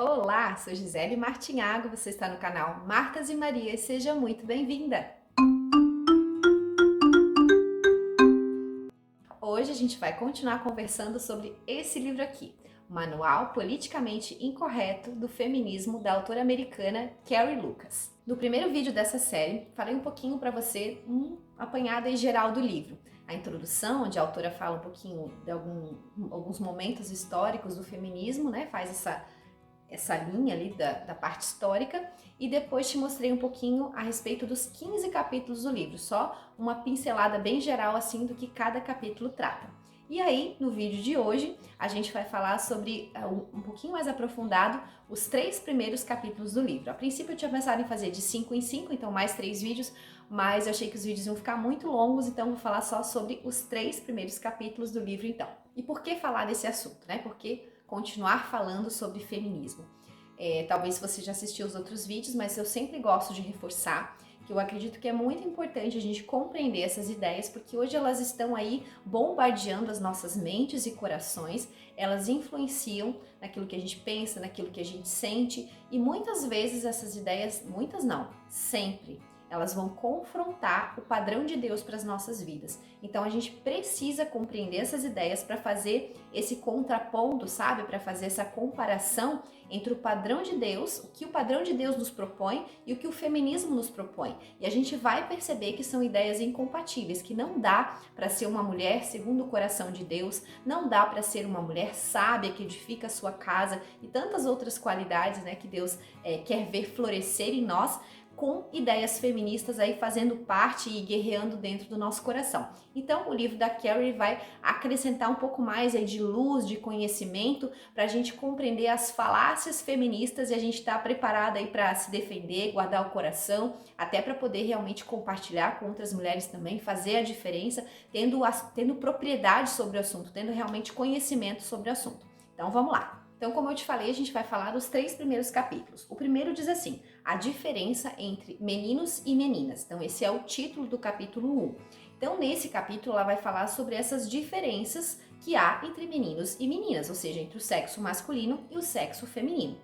Olá, sou Gisele Martinhago, você está no canal Martas e Marias, seja muito bem-vinda! Hoje a gente vai continuar conversando sobre esse livro aqui, o Manual Politicamente Incorreto do Feminismo, da autora americana Carrie Lucas. No primeiro vídeo dessa série, falei um pouquinho para você um apanhado em geral do livro. A introdução, onde a autora fala um pouquinho de alguns momentos históricos do feminismo, né? Faz essa linha ali da parte histórica, e depois te mostrei um pouquinho a respeito dos 15 capítulos do livro, só uma pincelada bem geral assim do que cada capítulo trata. E aí, no vídeo de hoje, a gente vai falar sobre, um pouquinho mais aprofundado, os 3 primeiros capítulos do livro. A princípio eu tinha pensado em fazer de 5 em 5, então mais 3 vídeos, mas eu achei que os vídeos iam ficar muito longos, então vou falar só sobre os 3 primeiros capítulos do livro então. E por que falar desse assunto, né? Porque continuar falando sobre feminismo. Talvez você já assistiu os outros vídeos, mas eu sempre gosto de reforçar que eu acredito que é muito importante a gente compreender essas ideias, porque hoje elas estão aí bombardeando as nossas mentes e corações, elas influenciam naquilo que a gente pensa, naquilo que a gente sente, e muitas vezes essas ideias, muitas não, sempre, elas vão confrontar o padrão de Deus para as nossas vidas. Então a gente precisa compreender essas ideias para fazer esse contraponto, sabe? Para fazer essa comparação entre o padrão de Deus, o que o padrão de Deus nos propõe e o que o feminismo nos propõe. E a gente vai perceber que são ideias incompatíveis, que não dá para ser uma mulher segundo o coração de Deus, não dá para ser uma mulher sábia que edifica a sua casa e tantas outras qualidades, né, que Deus quer ver florescer em nós, com ideias feministas aí fazendo parte e guerreando dentro do nosso coração. Então o livro da Carrie vai acrescentar um pouco mais aí de luz, de conhecimento, para a gente compreender as falácias feministas e a gente estar preparada aí para se defender, guardar o coração, até para poder realmente compartilhar com outras mulheres também, fazer a diferença, tendo propriedade sobre o assunto, tendo realmente conhecimento sobre o assunto. Então vamos lá! Então, como eu te falei, a gente vai falar dos 3 primeiros capítulos. O primeiro diz assim, a diferença entre meninos e meninas. Então, esse é o título do capítulo 1. Então, nesse capítulo, ela vai falar sobre essas diferenças que há entre meninos e meninas, ou seja, entre o sexo masculino e o sexo feminino.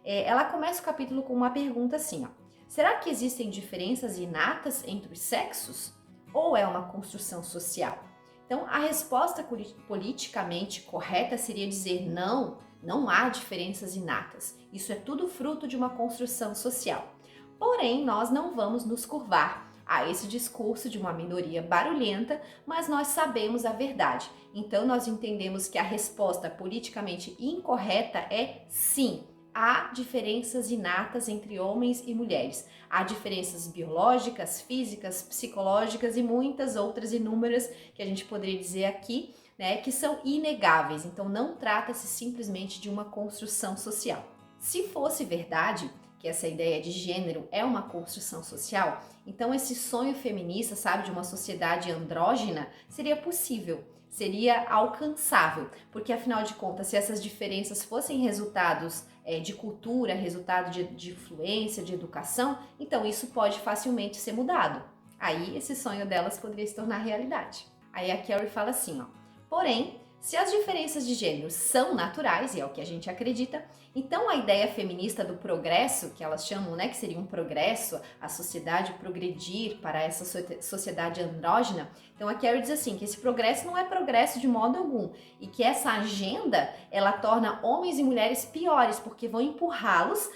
Ela começa o capítulo com uma pergunta assim, ó. Será que existem diferenças inatas entre os sexos? Ou é uma construção social? Então, a resposta politicamente correta seria dizer não. Não há diferenças inatas, isso é tudo fruto de uma construção social. Porém, nós não vamos nos curvar a esse discurso de uma minoria barulhenta, mas nós sabemos a verdade. Então, nós entendemos que a resposta politicamente incorreta é sim. Há diferenças inatas entre homens e mulheres. Há diferenças biológicas, físicas, psicológicas e muitas outras inúmeras que a gente poderia dizer aqui, né, que são inegáveis. Então não trata-se simplesmente de uma construção social. Se fosse verdade que essa ideia de gênero é uma construção social, então esse sonho feminista, sabe, de uma sociedade andrógena, seria possível, seria alcançável, porque afinal de contas, se essas diferenças fossem resultados de cultura, resultado de influência, de educação, então isso pode facilmente ser mudado. Aí esse sonho delas poderia se tornar realidade. Aí a Carrie fala assim, ó, porém, se as diferenças de gênero são naturais, e é o que a gente acredita, então a ideia feminista do progresso, que elas chamam, né, que seria um progresso, a sociedade progredir para essa sociedade andrógena, então a Carrie diz assim, que esse progresso não é progresso de modo algum, e que essa agenda, ela torna homens e mulheres piores, porque vão empurrá-los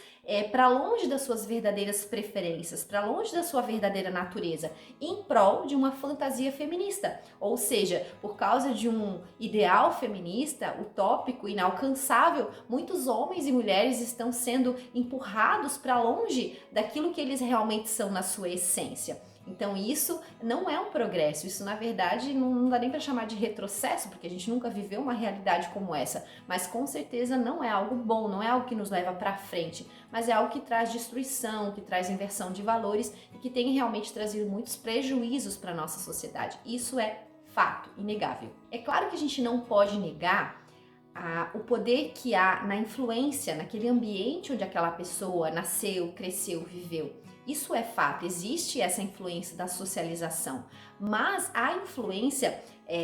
para longe das suas verdadeiras preferências, para longe da sua verdadeira natureza, em prol de uma fantasia feminista. Ou seja, por causa de um ideal feminista, utópico, inalcançável, muitos homens e mulheres estão sendo empurrados para longe daquilo que eles realmente são na sua essência. Então isso não é um progresso, isso na verdade não dá nem para chamar de retrocesso, porque a gente nunca viveu uma realidade como essa, mas com certeza não é algo bom, não é algo que nos leva para frente, mas é algo que traz destruição, que traz inversão de valores e que tem realmente trazido muitos prejuízos para a nossa sociedade. Isso é fato, inegável. É claro que a gente não pode negar o poder que há na influência, naquele ambiente onde aquela pessoa nasceu, cresceu, viveu. Isso é fato, existe essa influência da socialização, mas a influência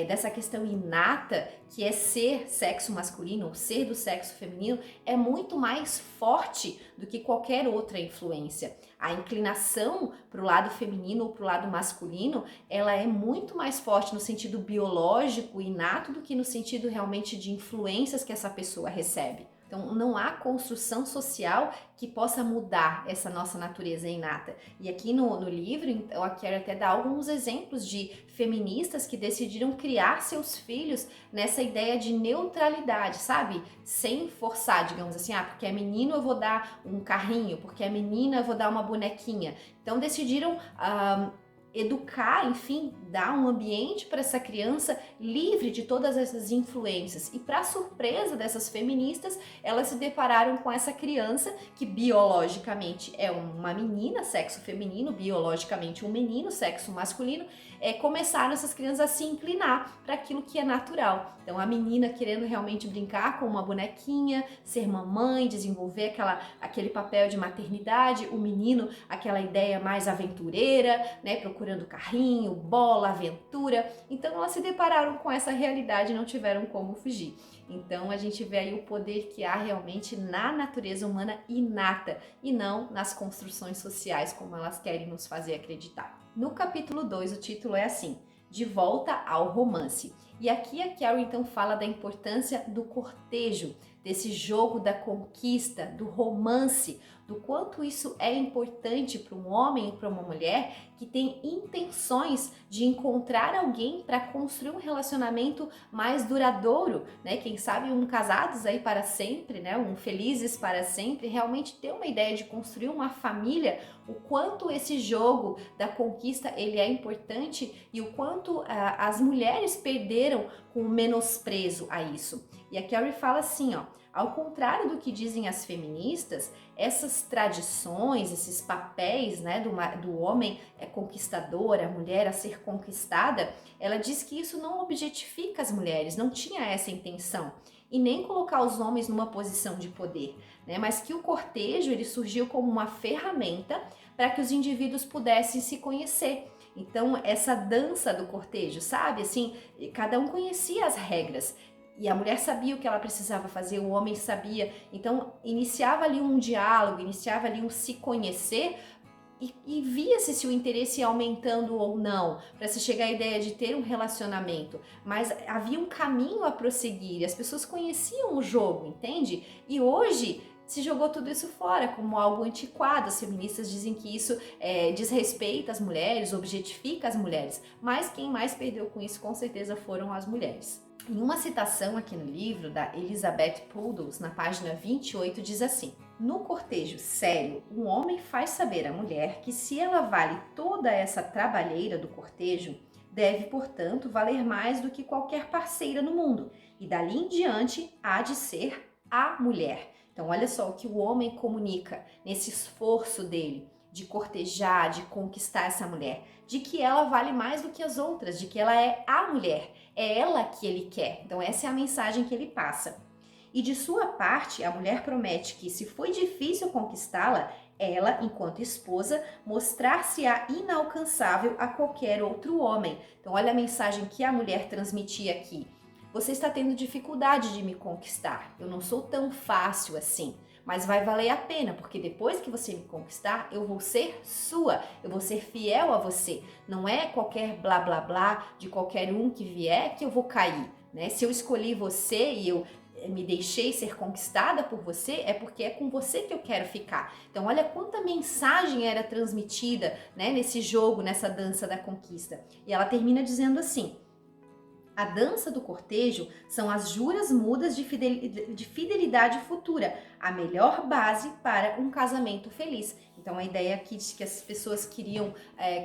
dessa questão inata, que é ser sexo masculino ou ser do sexo feminino, é muito mais forte do que qualquer outra influência. A inclinação para o lado feminino ou para o lado masculino, ela é muito mais forte no sentido biológico, inato, do que no sentido realmente de influências que essa pessoa recebe. Então, não há construção social que possa mudar essa nossa natureza inata. E aqui no livro, então, a Carrie até dá alguns exemplos de feministas que decidiram criar seus filhos nessa ideia de neutralidade, sabe? Sem forçar, digamos assim, porque é menino eu vou dar um carrinho, porque é menina eu vou dar uma bonequinha. Então, decidiram educar, enfim, dar um ambiente para essa criança livre de todas essas influências. E para surpresa dessas feministas, elas se depararam com essa criança que biologicamente é uma menina, sexo feminino, biologicamente um menino, sexo masculino. Começaram essas crianças a se inclinar para aquilo que é natural. Então a menina querendo realmente brincar com uma bonequinha, ser mamãe, desenvolver aquele papel de maternidade, o menino aquela ideia mais aventureira, né, procurando carrinho, bola, aventura. Então elas se depararam com essa realidade e não tiveram como fugir. Então a gente vê aí o poder que há realmente na natureza humana inata e não nas construções sociais como elas querem nos fazer acreditar. No capítulo 2 o título é assim: De Volta ao Romance. E aqui a Carrie então fala da importância do cortejo, desse jogo da conquista, do romance, do quanto isso é importante para um homem e para uma mulher que tem intenções de encontrar alguém para construir um relacionamento mais duradouro, né? Quem sabe casados aí para sempre, né? Felizes para sempre, realmente ter uma ideia de construir uma família, o quanto esse jogo da conquista ele é importante e o quanto as mulheres perderam com o menosprezo a isso. E a Carrie fala assim, ao contrário do que dizem as feministas, essas tradições, esses papéis, né, do homem conquistador, a mulher a ser conquistada, ela diz que isso não objetifica as mulheres, não tinha essa intenção, e nem colocar os homens numa posição de poder, né, mas que o cortejo ele surgiu como uma ferramenta para que os indivíduos pudessem se conhecer. Então, essa dança do cortejo, sabe? Assim, cada um conhecia as regras. E a mulher sabia o que ela precisava fazer, o homem sabia. Então, iniciava ali um diálogo, iniciava ali um se conhecer e via-se se o interesse ia aumentando ou não, para se chegar à ideia de ter um relacionamento. Mas havia um caminho a prosseguir, as pessoas conheciam o jogo, entende? E hoje se jogou tudo isso fora como algo antiquado. As feministas dizem que isso desrespeita as mulheres, objetifica as mulheres. Mas quem mais perdeu com isso, com certeza, foram as mulheres. Em uma citação aqui no livro, da Elizabeth Poodles, na página 28, diz assim: no cortejo sério, um homem faz saber à mulher que se ela vale toda essa trabalheira do cortejo, deve, portanto, valer mais do que qualquer parceira no mundo, e dali em diante há de ser a mulher. Então, olha só o que o homem comunica nesse esforço dele de cortejar, de conquistar essa mulher, de que ela vale mais do que as outras, de que ela é a mulher, é ela que ele quer. Então essa é a mensagem que ele passa. E de sua parte, a mulher promete que, se foi difícil conquistá-la, ela, enquanto esposa, mostrar-se-á inalcançável a qualquer outro homem. Então olha a mensagem que a mulher transmitia aqui. Você está tendo dificuldade de me conquistar, eu não sou tão fácil assim. Mas vai valer a pena, porque depois que você me conquistar, eu vou ser sua, eu vou ser fiel a você. Não é qualquer blá blá blá de qualquer um que vier que eu vou cair, né? Se eu escolhi você e eu me deixei ser conquistada por você, é porque é com você que eu quero ficar. Então olha quanta mensagem era transmitida, né, nesse jogo, nessa dança da conquista. E ela termina dizendo assim: a dança do cortejo são as juras mudas de fidelidade futura, a melhor base para um casamento feliz. Então a ideia aqui de que as pessoas queriam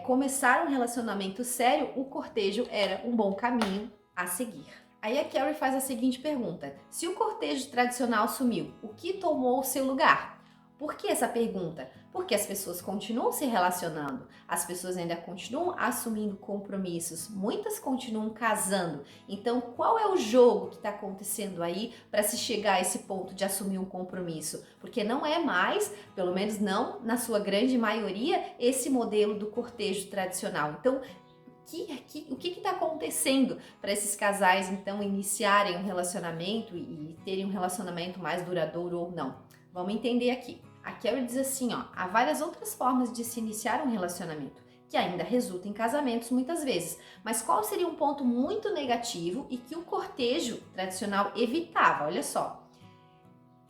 começar um relacionamento sério, o cortejo era um bom caminho a seguir. Aí a Carrie faz a seguinte pergunta: se o cortejo tradicional sumiu, o que tomou o seu lugar? Por que essa pergunta? Porque as pessoas continuam se relacionando, as pessoas ainda continuam assumindo compromissos, muitas continuam casando. Então, qual é o jogo que está acontecendo aí para se chegar a esse ponto de assumir um compromisso? Porque não é mais, pelo menos não na sua grande maioria, esse modelo do cortejo tradicional. Então, o que está acontecendo para esses casais então iniciarem um relacionamento e terem um relacionamento mais duradouro ou não? Vamos entender aqui. A Carrie diz assim, ó, há várias outras formas de se iniciar um relacionamento, que ainda resulta em casamentos muitas vezes. Mas qual seria um ponto muito negativo e que o cortejo tradicional evitava? Olha só.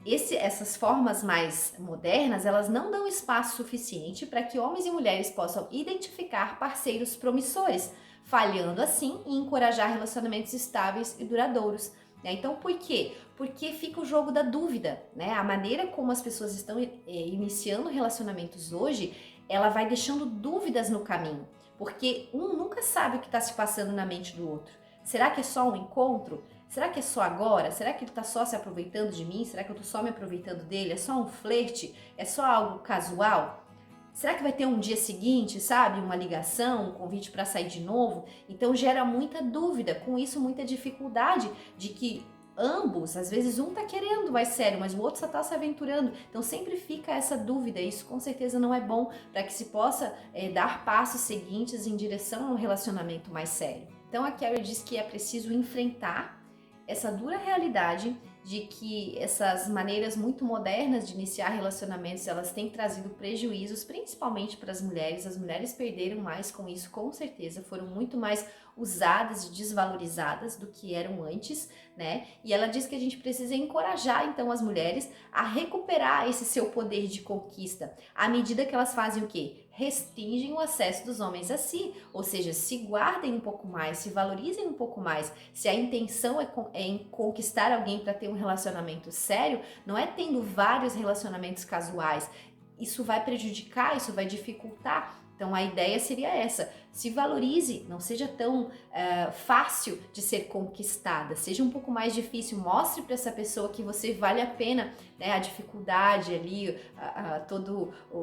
Essas formas mais modernas, elas não dão espaço suficiente para que homens e mulheres possam identificar parceiros promissores, falhando assim em encorajar relacionamentos estáveis e duradouros. Então, por quê? Porque fica o jogo da dúvida, né? A maneira como as pessoas estão iniciando relacionamentos hoje, ela vai deixando dúvidas no caminho, porque um nunca sabe o que está se passando na mente do outro. Será que é só um encontro? Será que é só agora? Será que ele tá só se aproveitando de mim? Será que eu tô só me aproveitando dele? É só um flerte? É só algo casual? Será que vai ter um dia seguinte, sabe? Uma ligação, um convite para sair de novo? Então gera muita dúvida, com isso muita dificuldade de que ambos, às vezes um tá querendo mais sério, mas o outro só tá se aventurando. Então sempre fica essa dúvida, isso com certeza não é bom para que se possa dar passos seguintes em direção a um relacionamento mais sério. Então a Carrie diz que é preciso enfrentar essa dura realidade de que essas maneiras muito modernas de iniciar relacionamentos, elas têm trazido prejuízos, principalmente para as mulheres. As mulheres perderam mais com isso, com certeza, foram muito mais usadas e desvalorizadas do que eram antes, né? E ela diz que a gente precisa encorajar, então, as mulheres a recuperar esse seu poder de conquista, à medida que elas fazem o quê? Restringem o acesso dos homens a si, ou seja, se guardem um pouco mais, se valorizem um pouco mais. Se a intenção é em conquistar alguém para ter um relacionamento sério, não é tendo vários relacionamentos casuais. Isso vai prejudicar, isso vai dificultar. Então a ideia seria essa: se valorize, não seja tão fácil de ser conquistada, seja um pouco mais difícil, mostre para essa pessoa que você vale a pena, né, a dificuldade ali,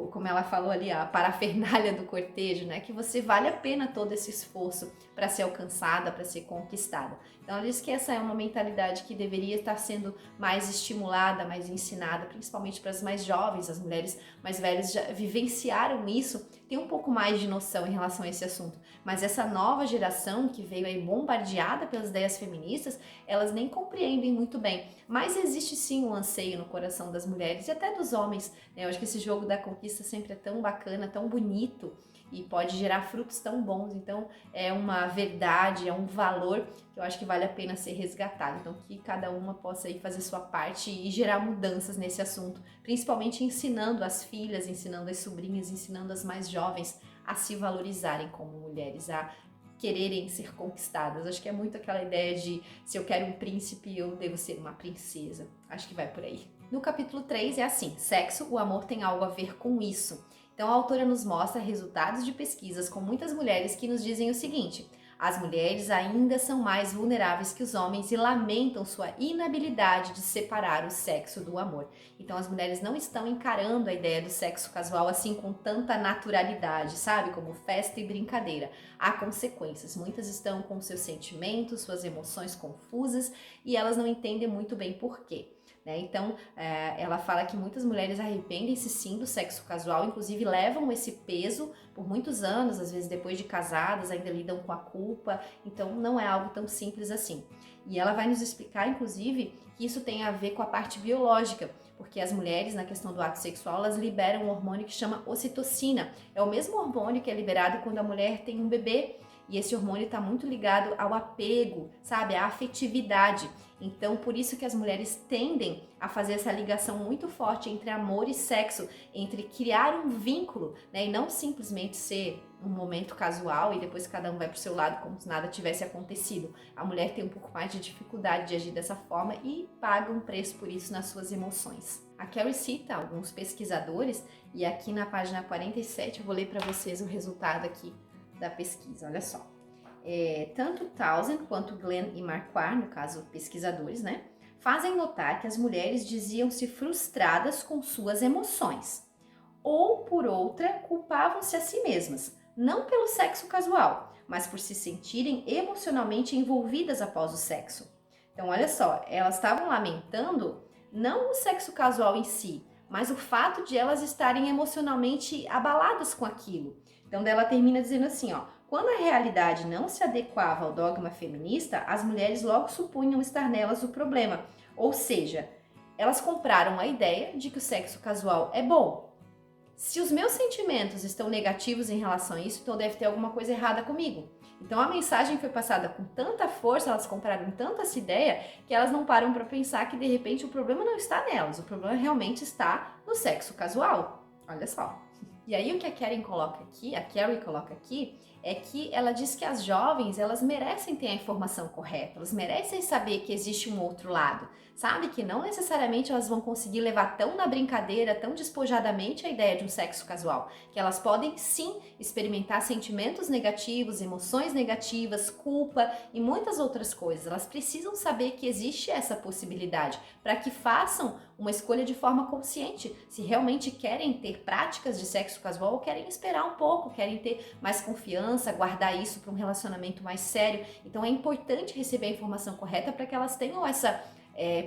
como ela falou ali, a parafernália do cortejo, né, que você vale a pena todo esse esforço para ser alcançada, para ser conquistada. Então ela diz que essa é uma mentalidade que deveria estar sendo mais estimulada, mais ensinada, principalmente para as mais jovens. As mulheres mais velhas já vivenciaram isso, têm um pouco mais de noção em relação a esse assunto. Mas essa nova geração que veio aí bombardeada pelas ideias feministas, elas nem compreendem muito bem. Mas existe sim um anseio no coração das mulheres e até dos homens, né? Eu acho que esse jogo da conquista sempre é tão bacana, tão bonito e pode gerar frutos tão bons. Então é uma verdade, é um valor que eu acho que vale a pena ser resgatado. Então que cada uma possa aí fazer sua parte e gerar mudanças nesse assunto, principalmente ensinando as filhas, ensinando as sobrinhas, ensinando as mais jovens a se valorizarem como mulheres, a quererem ser conquistadas. Acho que é muito aquela ideia de se eu quero um príncipe, eu devo ser uma princesa. Acho que vai por aí. No capítulo 3 é assim: sexo, o amor tem algo a ver com isso. Então a autora nos mostra resultados de pesquisas com muitas mulheres que nos dizem o seguinte: as mulheres ainda são mais vulneráveis que os homens e lamentam sua inabilidade de separar o sexo do amor. Então as mulheres não estão encarando a ideia do sexo casual assim com tanta naturalidade, sabe? Como festa e brincadeira. Há consequências. Muitas estão com seus sentimentos, suas emoções confusas e elas não entendem muito bem por quê. Então, ela fala que muitas mulheres arrependem-se sim do sexo casual, inclusive levam esse peso por muitos anos, às vezes depois de casadas, ainda lidam com a culpa, então não é algo tão simples assim. E ela vai nos explicar, inclusive, que isso tem a ver com a parte biológica, porque as mulheres, na questão do ato sexual, elas liberam um hormônio que chama ocitocina. É o mesmo hormônio que é liberado quando a mulher tem um bebê, e esse hormônio está muito ligado ao apego, sabe, à afetividade. Então, por isso que as mulheres tendem a fazer essa ligação muito forte entre amor e sexo, entre criar um vínculo, né, e não simplesmente ser um momento casual e depois cada um vai pro seu lado como se nada tivesse acontecido. A mulher tem um pouco mais de dificuldade de agir dessa forma e paga um preço por isso nas suas emoções. A Carrie cita alguns pesquisadores e aqui na página 47 eu vou ler para vocês o resultado aqui da pesquisa, olha só. Tanto Townsend quanto Glenn e Marquardt, no caso pesquisadores, né, fazem notar que as mulheres diziam-se frustradas com suas emoções, ou por outra, culpavam-se a si mesmas, não pelo sexo casual, mas por se sentirem emocionalmente envolvidas após o sexo. Então, olha só, elas estavam lamentando não o sexo casual em si, mas o fato de elas estarem emocionalmente abaladas com aquilo. Então, ela termina dizendo assim, ó: quando a realidade não se adequava ao dogma feminista, as mulheres logo supunham estar nelas o problema. Ou seja, elas compraram a ideia de que o sexo casual é bom. Se os meus sentimentos estão negativos em relação a isso, então deve ter alguma coisa errada comigo. Então a mensagem foi passada com tanta força, elas compraram tanto essa ideia, que elas não param para pensar que de repente o problema não está nelas, o problema realmente está no sexo casual. Olha só. E aí o que a Carrie coloca aqui, é que ela diz que as jovens, elas merecem ter a informação correta, elas merecem saber que existe um outro lado, sabe? Que não necessariamente elas vão conseguir levar tão na brincadeira, tão despojadamente a ideia de um sexo casual, que elas podem sim experimentar sentimentos negativos, emoções negativas, culpa e muitas outras coisas. Elas precisam saber que existe essa possibilidade para que façam uma escolha de forma consciente, se realmente querem ter práticas de sexo casual ou querem esperar um pouco, querem ter mais confiança, guardar isso para um relacionamento mais sério. Então é importante receber a informação correta para que elas tenham essa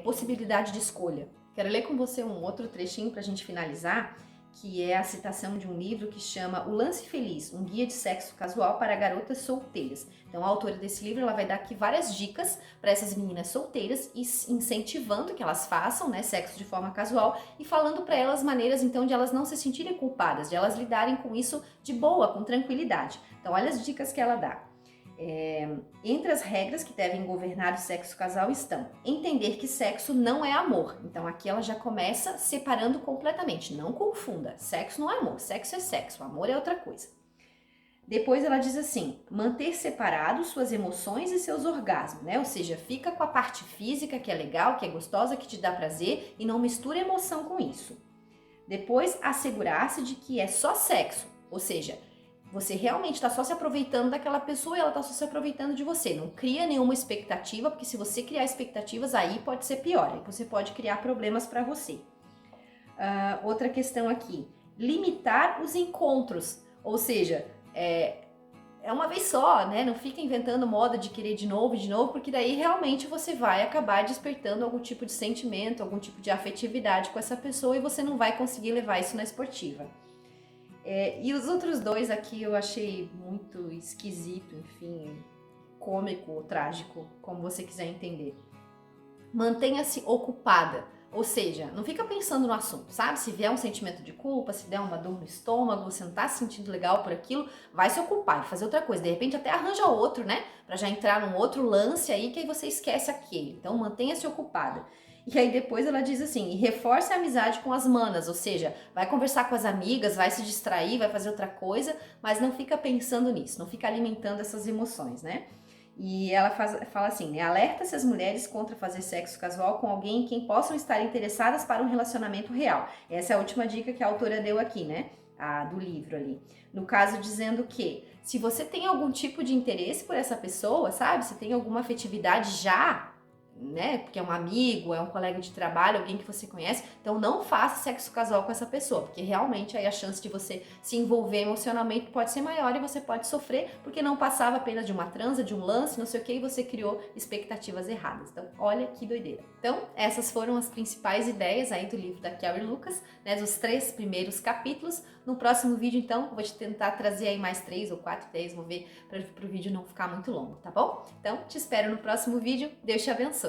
possibilidade de escolha. Quero ler com você um outro trechinho para a gente finalizar, que é a citação de um livro que chama O Lance Feliz, um guia de sexo casual para garotas solteiras. Então a autora desse livro, ela vai dar aqui várias dicas para essas meninas solteiras, incentivando que elas façam, né, sexo de forma casual e falando para elas maneiras então de elas não se sentirem culpadas, de elas lidarem com isso de boa, com tranquilidade. Então olha as dicas que ela dá. Entre as regras que devem governar o sexo casal estão: entender que sexo não é amor. Então aqui ela já começa separando completamente. Não confunda, sexo não é amor, sexo é sexo, amor é outra coisa. Depois ela diz assim: manter separados suas emoções e seus orgasmos, né? Ou seja, fica com a parte física que é legal, que é gostosa, que te dá prazer e não mistura emoção com isso. Depois, assegurar-se de que é só sexo, ou seja, você realmente está só se aproveitando daquela pessoa e ela está só se aproveitando de você. Não cria nenhuma expectativa, porque se você criar expectativas, aí pode ser pior. Aí você pode criar problemas para você. Outra questão aqui: limitar os encontros. Ou seja, é uma vez só, né? Não fica inventando moda de querer de novo, porque daí realmente você vai acabar despertando algum tipo de sentimento, algum tipo de afetividade com essa pessoa e você não vai conseguir levar isso na esportiva. E os outros dois aqui eu achei muito esquisito, enfim, cômico ou trágico, como você quiser entender. Mantenha-se ocupada, ou seja, não fica pensando no assunto, sabe? Se vier um sentimento de culpa, se der uma dor no estômago, você não tá se sentindo legal por aquilo, vai se ocupar e fazer outra coisa. De repente até arranja outro, né? Pra já entrar num outro lance aí que aí você esquece aquele. Então mantenha-se ocupada. E aí depois ela diz assim: e reforce a amizade com as manas, ou seja, vai conversar com as amigas, vai se distrair, vai fazer outra coisa, mas não fica pensando nisso, não fica alimentando essas emoções, né? E ela fala assim, né? Alerta-se as mulheres contra fazer sexo casual com alguém em quem possam estar interessadas para um relacionamento real. Essa é a última dica que a autora deu aqui, né? Do livro ali. No caso, dizendo que se você tem algum tipo de interesse por essa pessoa, sabe? Se tem alguma afetividade já, né, porque é um amigo, é um colega de trabalho, alguém que você conhece, então não faça sexo casual com essa pessoa, porque realmente aí a chance de você se envolver emocionalmente pode ser maior e você pode sofrer, porque não passava apenas de uma transa, de um lance, não sei o que, e você criou expectativas erradas. Então, olha que doideira. Então, essas foram as principais ideias aí do livro da Carrie Lucas, né, dos 3 primeiros capítulos. No próximo vídeo, então, eu vou te tentar trazer aí mais 3 ou 4 ideias, vou ver, para o vídeo não ficar muito longo, tá bom? Então, te espero no próximo vídeo. Deus te abençoe.